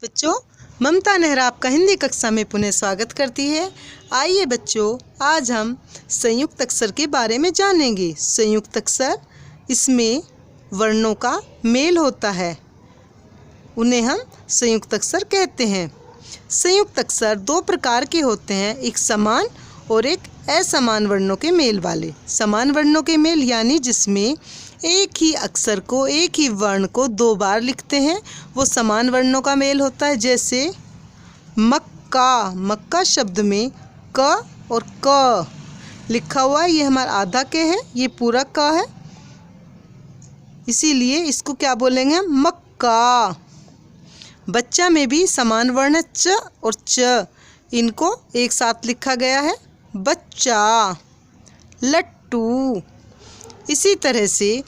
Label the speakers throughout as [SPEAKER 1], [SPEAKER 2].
[SPEAKER 1] बच्चों, ममता नेहरा आपका हिंदी कक्षा में पुनः स्वागत करती है। आइए बच्चों, आज हम संयुक्त अक्षर के बारे में जानेंगे। संयुक्त अक्षर, इसमें वर्णों का मेल होता है, उन्हें हम संयुक्त अक्षर कहते हैं। संयुक्त अक्षर दो प्रकार के होते हैं, एक समान और एक असमान वर्णों के मेल वाले। समान वर्णों के मेल यानी जिसमें एक ही अक्षर को, एक ही वर्ण को दो बार लिखते हैं, वो समान वर्णों का मेल होता है। जैसे मक्का, मक्का शब्द में क और क लिखा हुआ है, ये हमारा आधा के है, ये पूरा क है, इसीलिए इसको क्या बोलेंगे हम, मक्का। बच्चा में भी समान वर्ण च और च, इनको एक साथ लिखा गया है, बच्चा। लट्टू। इसी तरह से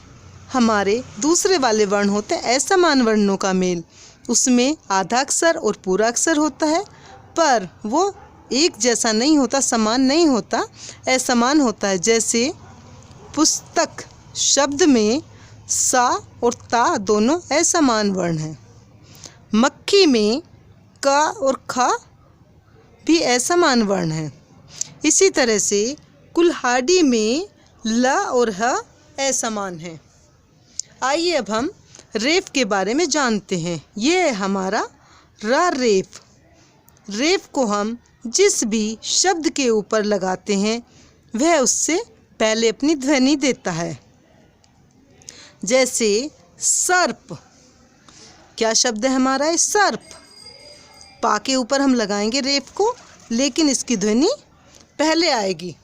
[SPEAKER 1] हमारे दूसरे वाले वर्ण होते हैं असमान वर्णों का मेल, उसमें आधा अक्षर और पूरा अक्षर होता है, पर वो एक जैसा नहीं होता, समान नहीं होता, असमान होता है। जैसे पुस्तक शब्द में सा और ता दोनों असमान वर्ण हैं। मक्खी में क और ख भी असमान वर्ण हैं। इसी तरह से कुल्हाड़ी में ल और ह असमान है। आइए अब हम रेफ के बारे में जानते हैं। ये है हमारा र रेफ। रेफ को हम जिस भी शब्द के ऊपर लगाते हैं वह उससे पहले अपनी ध्वनि देता है। जैसे सर्प, क्या शब्द है हमारा, है सर्प। पा के ऊपर हम लगाएंगे रेफ को, लेकिन इसकी ध्वनि पहले आएगी।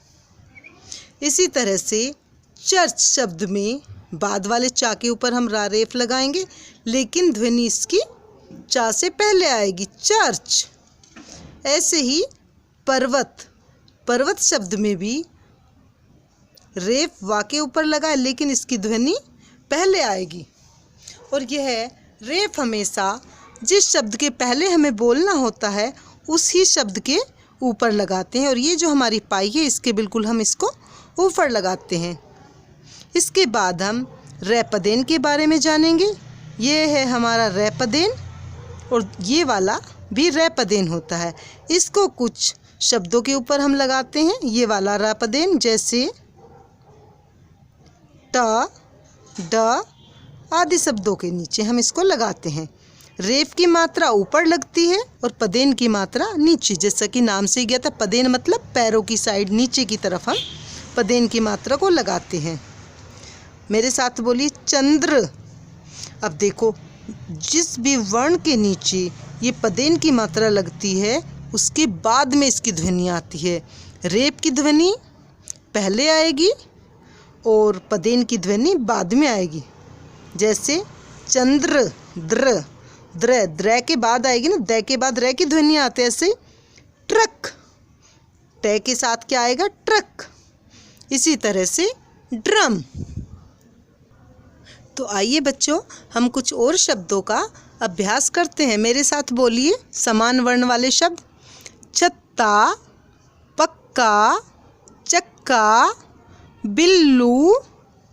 [SPEAKER 1] इसी तरह से चर्च शब्द में बाद वाले चा के ऊपर हम रा रेफ लगाएंगे, लेकिन ध्वनि इसकी चा से पहले आएगी, चर्च। ऐसे ही पर्वत, पर्वत शब्द में भी रेफ वा के ऊपर लगाए, लेकिन इसकी ध्वनि पहले आएगी। और यह रेफ हमेशा जिस शब्द के पहले हमें बोलना होता है उसी शब्द के ऊपर लगाते हैं। और ये जो हमारी पाई है, इसके बिल्कुल हम इसको ऊपर लगाते हैं। इसके बाद हम रेपदेन के बारे में जानेंगे। ये है हमारा रेपदेन, और ये वाला भी रेपदेन होता है। इसको कुछ शब्दों के ऊपर हम लगाते हैं, ये वाला रेपदेन। जैसे ट, ड आदि शब्दों के नीचे हम इसको लगाते हैं। रेफ की मात्रा ऊपर लगती है और पदेन की मात्रा नीचे, जैसा कि नाम से ही गया था, पदेन मतलब पैरों की साइड नीचे की तरफ हम पदेन की मात्रा को लगाते हैं। मेरे साथ बोलिए, चंद्र। अब देखो, जिस भी वर्ण के नीचे ये पदेन की मात्रा लगती है उसके बाद में इसकी ध्वनि आती है। रेफ की ध्वनि पहले आएगी और पदेन की ध्वनि बाद में आएगी। जैसे चंद्र, द्र, द्र, द्र के बाद आएगी ना, द के बाद र की ध्वनि आती है। ऐसे ट्रक, ट के साथ क्या आएगा, ट्रक। इसी तरह से ड्रम। तो आइए बच्चों, हम कुछ और शब्दों का अभ्यास करते हैं। मेरे साथ बोलिए समान वर्ण वाले शब्द। छत्ता, पक्का, चक्का, बिल्लू,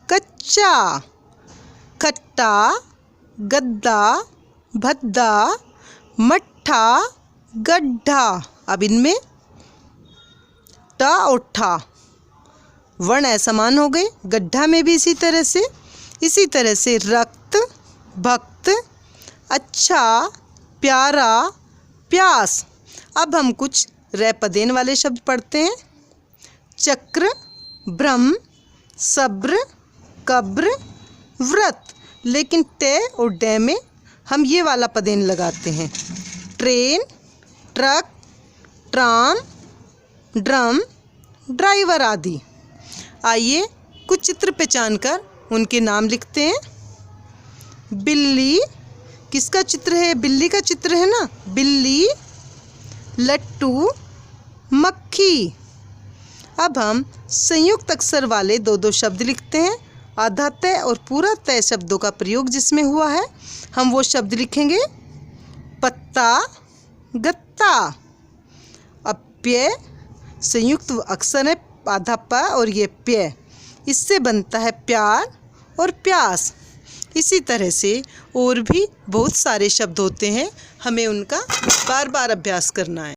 [SPEAKER 1] कच्चा, खट्टा, गद्दा, भद्दा, मट्ठा, गड्ढा। अब इनमें ट और ठा वर्ण असमान हो गए। गड्ढा में भी इसी तरह से रक्त, भक्त, अच्छा, प्यारा, प्यास। अब हम कुछ रेपदेन वाले शब्द पढ़ते हैं। चक्र, ब्रह्म, सब्र, कब्र, व्रत। लेकिन टे और डे में हम ये वाला पदेन लगाते हैं। Train, truck, tram, drum, driver आदि। आइए कुछ चित्र पहचान कर उनके नाम लिखते हैं। बिल्ली, किसका चित्र है, बिल्ली का चित्र है ना, बिल्ली। लट्टू, मक्खी। अब हम संयुक्त अक्षर वाले दो दो शब्द लिखते हैं। आधा तय और पूरा तय शब्दों का प्रयोग जिसमें हुआ है, हम वो शब्द लिखेंगे। पत्ता, गत्ता। अब प्य संयुक्त अक्षर है, आधा प और ये प्य, इससे बनता है प्यार और प्यास। इसी तरह से और भी बहुत सारे शब्द होते हैं, हमें उनका बार बार अभ्यास करना है।